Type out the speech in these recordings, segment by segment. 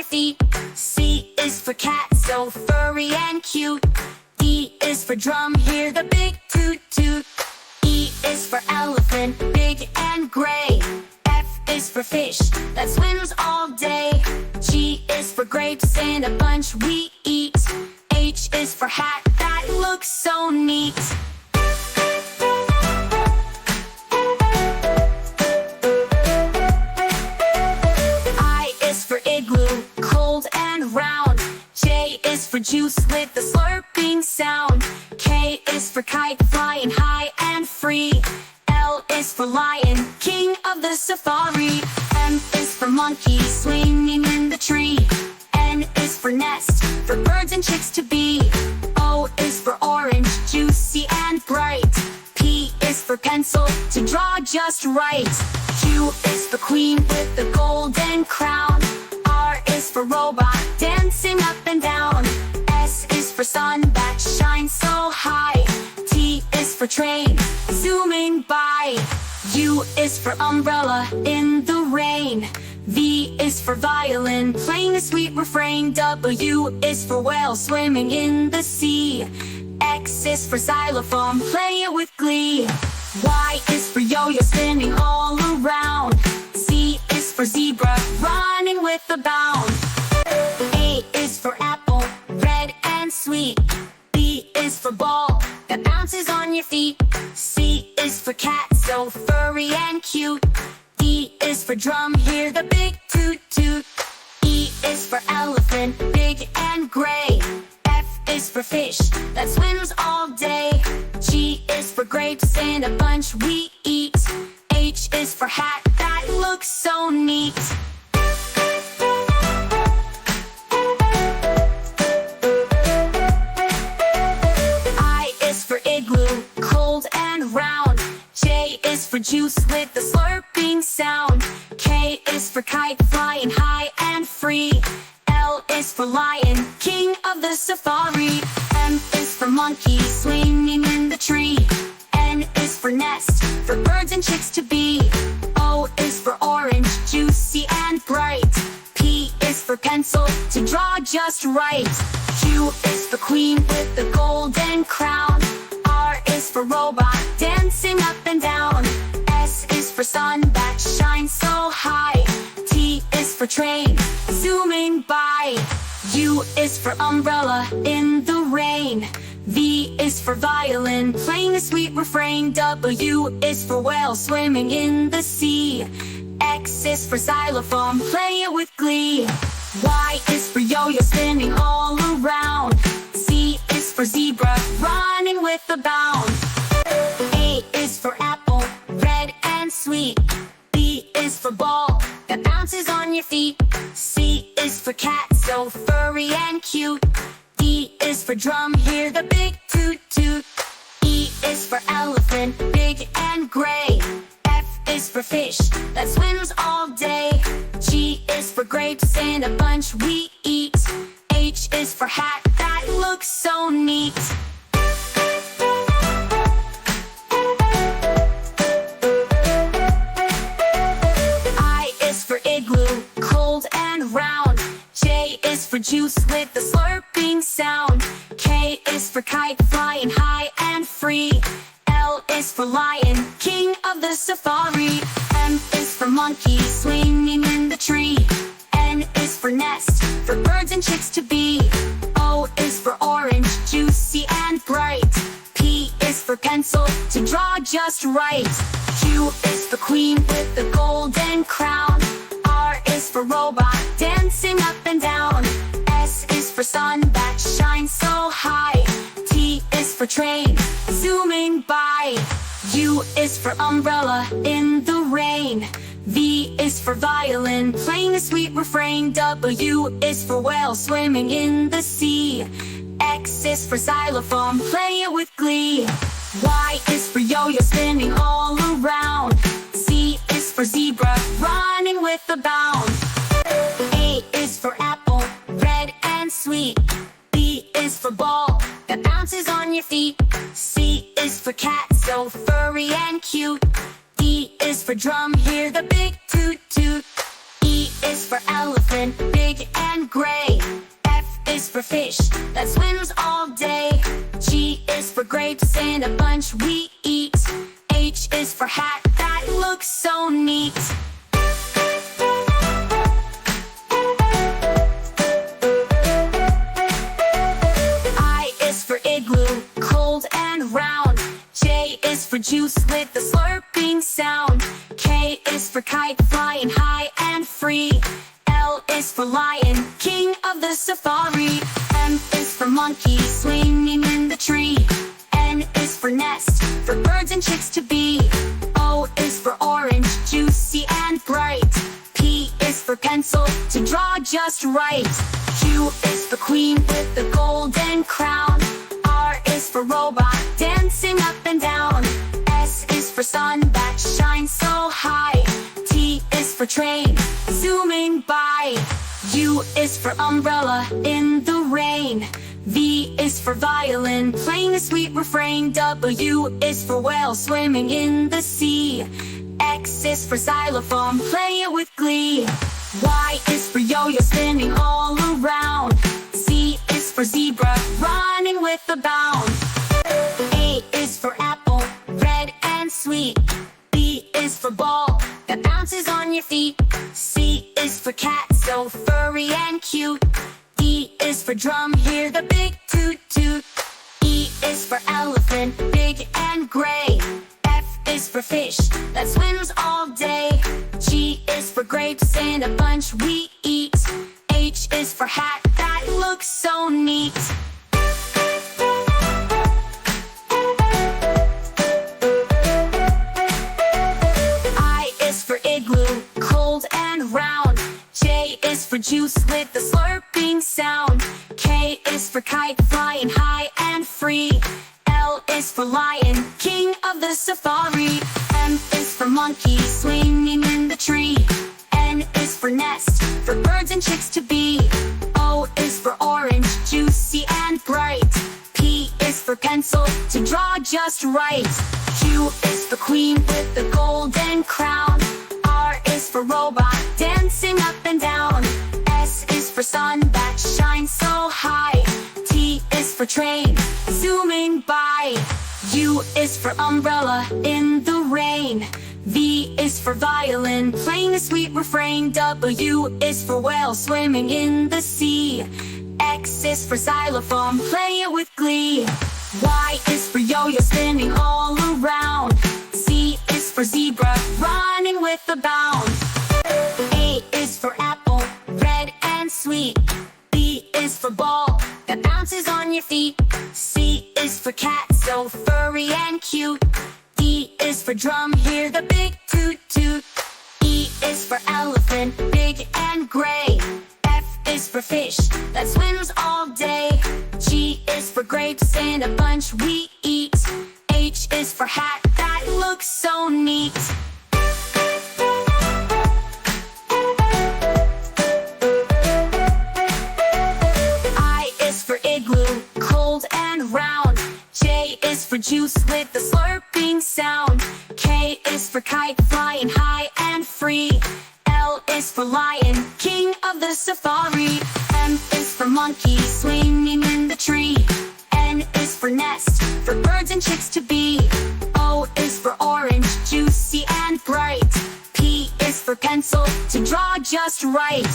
feet. C is for cat, so furry and cute. D is for drum, hear the big toot toot. E is for elephant, big and gray. F is for fish that swims all day. G is for grapes in a bunch we eat. H is for hat that looks so neat. I is for igloo, cold and round. J is for juice with the slurping sound. K is for kite, flying high and free. L is for lion, king of the safari. M is for monkey, swinging in the tree. N is for nest, for birds and chicks to be. O is for orange, juicy and bright. P is for pencil, to draw just right. Q is for queen with the golden crown. R is for robot, dancing up and down. S is for sun that shines so high. T is for train, zooming by. U is for umbrella in the rain. V is for violin, playing a sweet refrain. W is for whale, swimming in the sea. X is for xylophone, play it with glee. Y is for yo-yo, spinning all around. Z is for zebra, running with a bound. A is for apple, red and sweet. B is for ball, that bounces on your feet. C is for cat, so furry and cute. D is for drum, hear the big toot toot. E is for elephant, big and gray. F is for fish that swims all day. G is for grapes in a bunch we eat. H is for hat that looks so neat. I is for igloo, cold and round. J is for juice with the slurping sound. K is for kite, flying high and free. L is for lion, king of the safari. M is for monkey, swinging in the tree. N is for nest, for birds and chicks to be. O is for orange, juicy and bright. P is for pencil, to draw just right. Q is for queen with the golden crown. R is for robot, dancing up and down. S is for sun that shines so high. T is for train, zooming by. U is for umbrella in the rain. V is for violin, playing a sweet refrain. W is for whale, swimming in the sea. X is for xylophone, play it with glee. Y is for yo-yo, spinning all around. Z is for zebra, running with a bound. A is for apple, red and sweet. B is for ball, that bounces on your feet. C is for cat, so furry and cute. D is for drum, hear the big toot toot. E is for elephant, big and gray. F is for fish that swims all day. G is for grapes in a bunch we eat. H is for hat that looks so neat. I is for igloo, cold and round. J is for juice with the slurping sound. K is for kite, flying high and free. L is for lion, king of the safari. M is for monkey, swinging in the tree. N is for nest, for birds and chicks to be. O is for orange, juicy and bright. P is for pencil, to draw just right. Q is for queen with the golden crown. R is for robot, dancing up and down. S is for sun that shines so high. T is for train, zooming by. U is for umbrella in the rain. V is for violin, playing a sweet refrain. W is for whale, swimming in the sea. X is for xylophone, play it with glee. Y is for yo-yo, spinning all around. Z is for zebra, running with a bound. A is for apple, red and sweet. B is for ball, that bounces on your feet. C is for cat, so furry and cute. D is for drum, hear the big toot toot. E is for elephant, big and gray. F is for fish that swims all day. G is for grapes in a bunch we eat. H is for hat that looks so neat. I is for igloo, cold and round. J is for juice with the slurping sound. K is for kite flying high and free. L is for lion, king of the safari. M is for monkey swinging in the tree. N is for nest, for birds and chicks to be. O is for orange, juicy and bright. P is for pencil, to draw just right. Q is for queen with the golden crown. R is for robot, dancing up and down. S is for sun that shines so high. T is for train, zooming by. U is for umbrella in the rain. V is for violin, playing a sweet refrain. W is for whale swimming in the sea. X is for xylophone, play it with glee. Y is for yo-yo spinning all around. Z is for zebra, running with a bound. A is for apple, red and sweet. B is for ball, that bounces on your feet. C is for cat, so furry and cute. D is for drum, hear the big toot toot. E is for elephant, big and gray. F is for fish that swims all day. G is for grapes in a bunch we eat. H is for hat that looks so neat. I is for igloo, cold and round. J is for juice with the slurping sound. K is for kite flying high and free. L is for lion, king of the safari. M is for monkey swinging in the tree. N is for nest, for birds and chicks to be. O is for orange, juicy and bright. P is for pencil, to draw just right. Q is for queen with the golden crown. R is for robot, dancing up and down. S is for sun that shines so high. T is for train, zooming by. U is for umbrella in the rain. V is for violin, playing a sweet refrain. W is for whale swimming in the sea. X is for xylophone, play it with glee. Y is for yo-yo spinning all around. Z is for zebra, running with a bound. A is for apple, red and sweet. B is for ball, that bounces on your feet. C is for cat, so furry and cute. D is for drum, hear the big toot toot. E is for elephant, big and gray. F is for fish that swims all day. G is for grapes in a bunch we eat. H is for hat that looks so neat. I is for igloo, cold and round. J is for juice with the slurping sound. K is for kite flying high and free. L is for lion, king of the safari. M is for monkey swinging in the tree. N is for nest, for birds and chicks to be. O is for orange, juicy and bright. P is for pencil, to draw just right.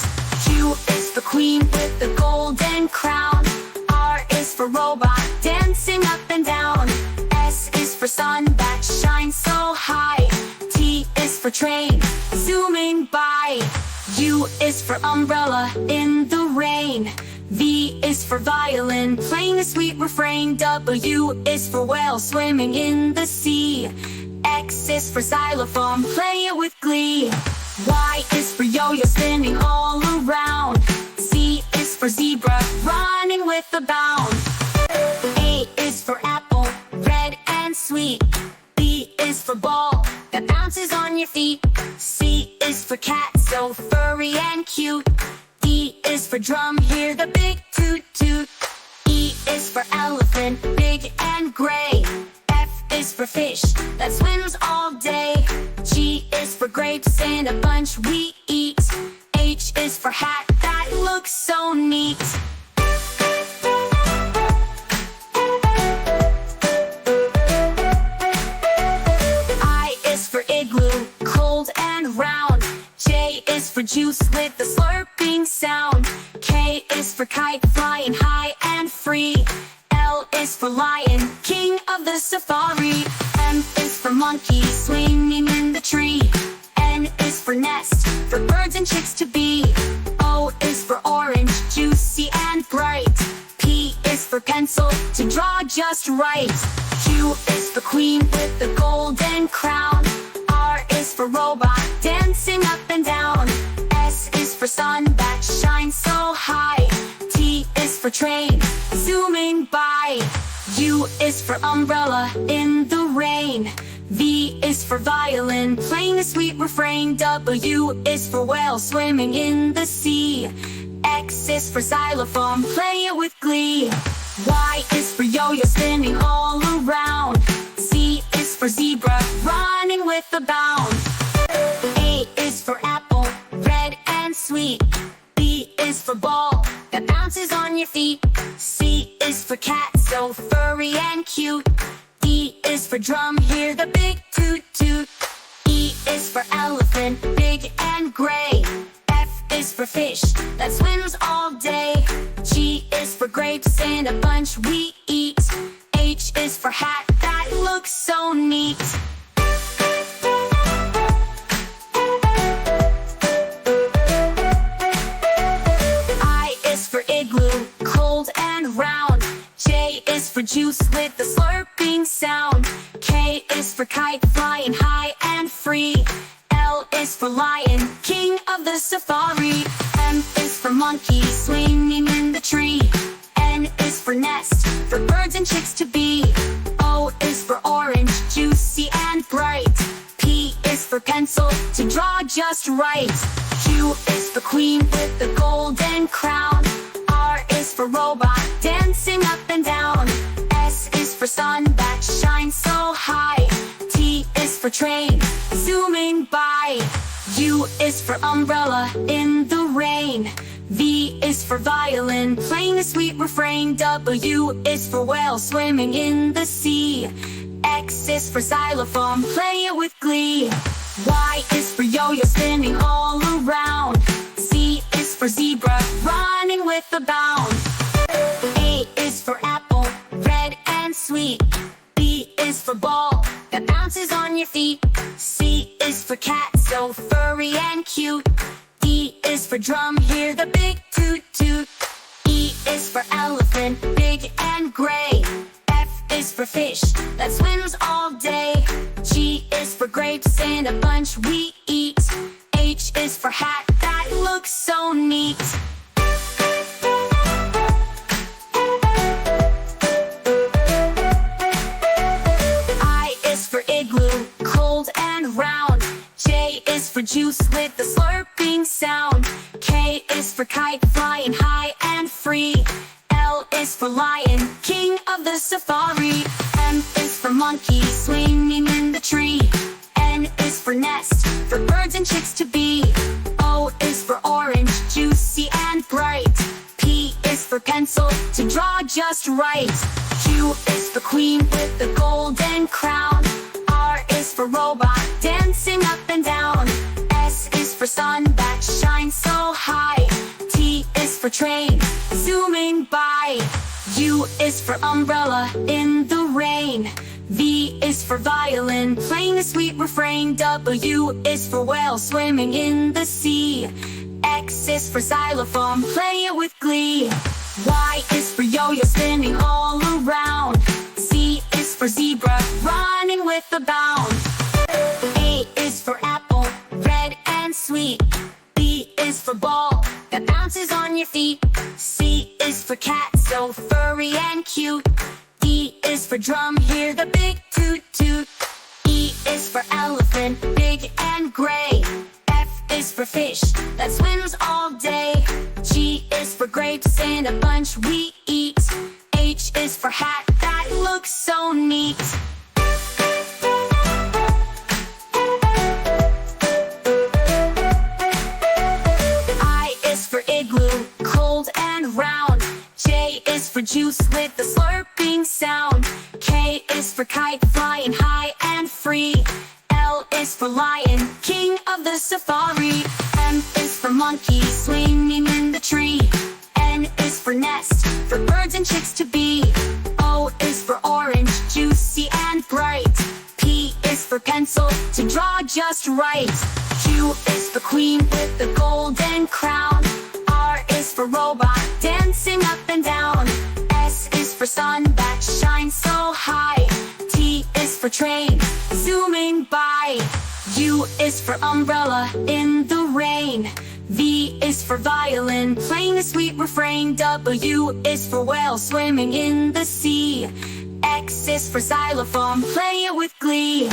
Q is for queen with the golden crown. R is for robot, dancing up and down. S is for sun that shines so high. T is for train, zooming by. U is for umbrella in the rain. V is for violin, playing a sweet refrain. W is for whale swimming in the sea. X is for xylophone, play it with glee. Y is for yo-yo spinning all around. Z is for zebra, running with a bound. A is for apple, red and sweet. B is for ball, that bounces on your feet. C is for cat, so furry and cute. D is for drum, hear the big toot toot. E is for elephant, big and gray. F is for fish that swims all day. G is for grapes in a bunch we eat. H for hat that looks so neat. I is for igloo, cold and round. J is for juice with the slurping sound. K is for kite flying high and free. L is for lion, king of the safari. M is for monkey, swinging in the tree. N is for nest, for birds and chicks to be. O is for orange, juicy and bright. P is for pencil, to draw just right. Q is for queen with the golden crown. R is for robot, dancing up and down. S is for sun that shines so high. T is for train, zooming by. U is for umbrella in the rain. V is for violin, playing a sweet refrain. W is for whale, swimming in the sea. X is for xylophone, play it with glee. Y is for yo-yo, spinning all around. Z is for zebra, running with a bound. A is for apple, red and sweet. B is for ball, that bounces on your feet. C is for cat, so furry and cute. D is for drum, hear the big toot toot. E is for elephant, big and gray. F is for fish, that swims all day. G is for grapes in a bunch we eat. H is for hat that looks so neat. I is for igloo, cold and round. J is for juice with the slurping sound. K is for kite flying high and free. L is for lion, king of the safari. M is for monkey, swinging in the tree. N is for nest, for birds and chicks to be. O is for orange, juicy and bright. P is for pencil, to draw just right. Q is for queen with the golden crown. R is for robot, dancing up and down. S is for sun that shines so high. T is for train, zooming by. U is for umbrella in the rain. V is for violin, playing a sweet refrain. W is for whale, swimming in the sea. X is for xylophone, play it with glee. Y is for yo-yo, spinning all around. Z is for zebra, running with a bound. A is for apple, red and sweet. B is for ball, that bounces on your feet. C is for cat, so furry and cute. D is for drum, hear the big toot toot. E is for elephant, big and gray. F is for fish, that swims all day. G is for grapes in a bunch we eat. H is for hat that looks so neat. I is for igloo, cold and round. J is for juice with the slurping sound. K is for kite flying high and free. L is for lion, king of the safari. M is for monkey, swinging in the tree. N is for nest, for birds and chicks to be. O is for orange, juicy and bright. P is for pencil, to draw just right. Q is for queen with the golden crown. R is for robot, dancing up and down. S is for sun that shines so high. T is for train, zooming by. U is for umbrella in the rain. V is for violin, playing a sweet refrain. W is for whale, swimming in the sea. X is for xylophone, play it with glee. Y is for yo-yo, spinning all around. Z is for zebra, running with a bound. A is for apple, red and sweet. B is for ball, that bounces on your feet. C is for cat, so furry and cute. D is for drum, hear the big toot toot. E is for elephant, big and gray. F is for fish, that swims all day. G is for grapes in a bunch we eat. H is for hat that looks so neat. I is for juice with a slurping sound. K is for kite, flying high and free. L is for lion, king of the safari. M is for monkey, swinging in the tree. N is for nest, for birds and chicks to be. O is for orange, juicy and bright. P is for pencil, to draw just right. Q is for queen with the golden crown. R is for robot, dancing up and down. S is for sun that shines so high. T is for train, zooming by. U is for umbrella in the rain. V is for violin, playing a sweet refrain. W is for whale, swimming in the sea. X is for xylophone, play it with glee.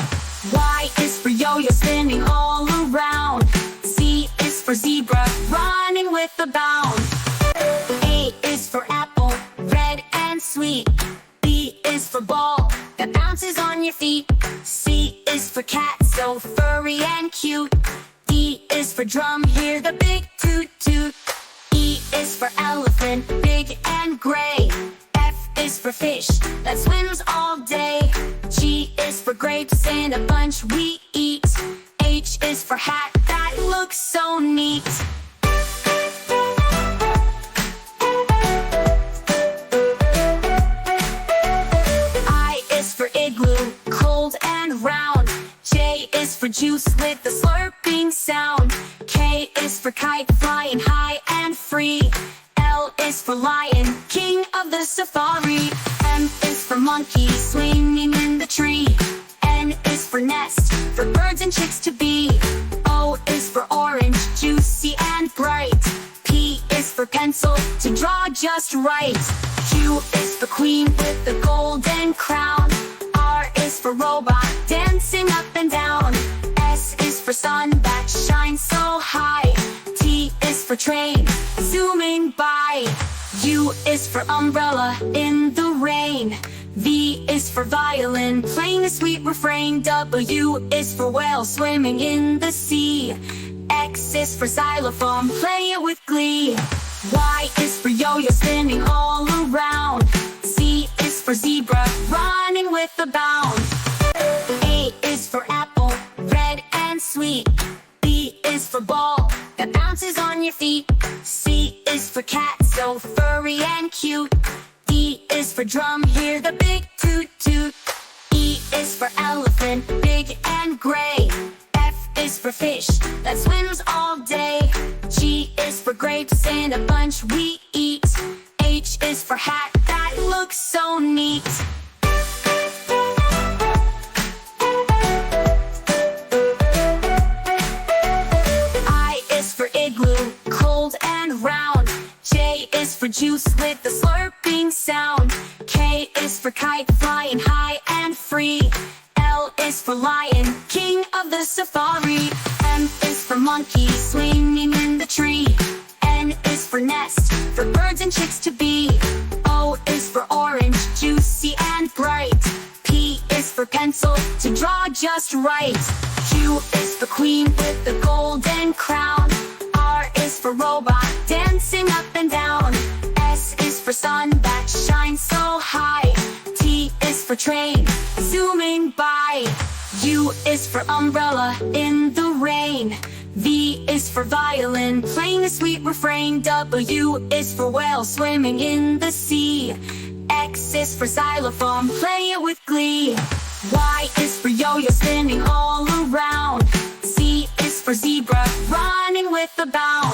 Y is for yo-yo, spinning all around. Z is for zebra, running with a bound. A is for apple, red and sweet. B is for ball, that bounces on your feet. C is for cat, so furry and cute. D is for drum, hear the big toot toot. E is for elephant, big and gray. F is for fish, that swims all day. G is for grapes in a bunch we eat. H is for hat, that looks so neat. I is for igloo, cold and round. J is for juice with the slurping sound. K is for kite, flying high and free. L is for lion, king of the safari. M is for monkey, swinging in the tree. N is for nest, for birds and chicks to be. O is for orange, juicy and bright. P is for pencil, to draw just right. Q is for queen with the golden crown. R is for robot, dancing up and down. S is for sun that shines so high. T is for train, zooming by. U is for umbrella in the rain. V is for violin, playing a sweet refrain. W is for whale, swimming in the sea. X is for xylophone, play it with glee. Y is for yo-yo, spinning all around. Z is for zebra, running with a bound. A is for apple, red and sweet. B is for ball, that bounces on your feet. C is for cat, so furry and cute. D is for drum, hear the big toot toot. E is for elephant, big and gray. F is for fish, that swims all day. G is for grapes in a bunch we eat. H is for hat, that looks so neat. I is for igloo, cold and round. J is for juice with the slurping sound. K is for kite, flying high and free. L is for lion, king of the safari. M is for monkey, swinging in the tree. N is for nest, for birds and chicks to be. O is for orange, juicy and bright. P is for pencil, to draw just right. Q is for queen with the golden crown. R is for robot, dancing up and down. S is for sun that shines so high. T is for train, zooming by. U is for umbrella in the rain. V is for violin, playing a sweet refrain. W is for whale, swimming in the sea. X is for xylophone, play it with glee. Y is for yo-yo, spinning all around. Z is for zebra, running with a bound.